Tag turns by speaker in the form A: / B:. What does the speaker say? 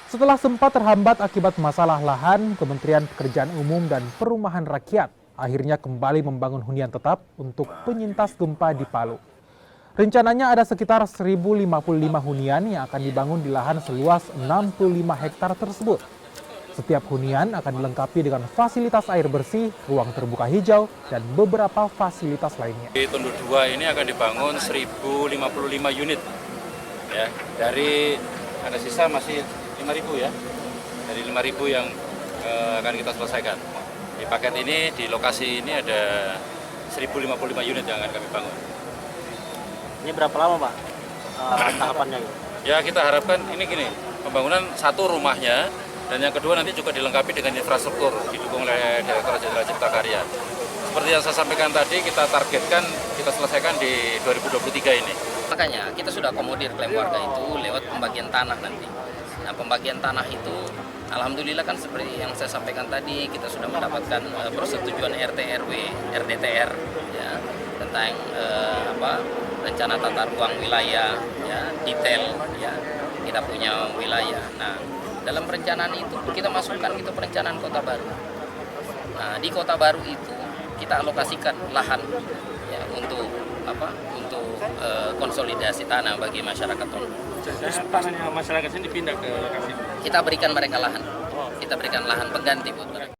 A: Setelah sempat terhambat akibat masalah lahan, Kementerian Pekerjaan Umum dan Perumahan Rakyat akhirnya kembali membangun hunian tetap untuk penyintas gempa di Palu. Rencananya ada sekitar 1.055 hunian yang akan dibangun di lahan seluas 65 hektar tersebut. Setiap hunian akan dilengkapi dengan fasilitas air bersih, ruang terbuka hijau, dan beberapa fasilitas lainnya.
B: Di Tunduk 2 ini akan dibangun 1.055 unit. Ya, dari ada sisa masih 5.000 ya. Dari 5.000 yang akan kita selesaikan. Di paket ini, di lokasi ini ada 1.055 unit yang akan kami bangun.
C: Ini berapa lama Pak tahapannya?
B: Ya kita harapkan ini gini, pembangunan satu rumahnya, dan yang kedua nanti juga dilengkapi dengan infrastruktur, didukung oleh Direktorat Jenderal Cipta Karya. Seperti yang saya sampaikan tadi, kita targetkan kita selesaikan di 2023 ini.
D: Makanya kita sudah akomodir klaim warga itu lewat pembagian tanah nanti. Nah, pembagian tanah itu alhamdulillah kan seperti yang saya sampaikan tadi, kita sudah mendapatkan persetujuan RT RW, RDTR ya, tentang rencana tata ruang wilayah ya, detail ya. Kita punya wilayah. Nah, dalam perencanaan itu kita masukkan gitu perencanaan kota baru. Nah, di kota baru itu kita alokasikan lahan ya untuk konsolidasi tanah bagi masyarakat Tondok.
C: Terus tanahnya masyarakat sini dipindah ke lokasi.
D: Kita berikan mereka lahan. Kita berikan lahan pengganti buat mereka.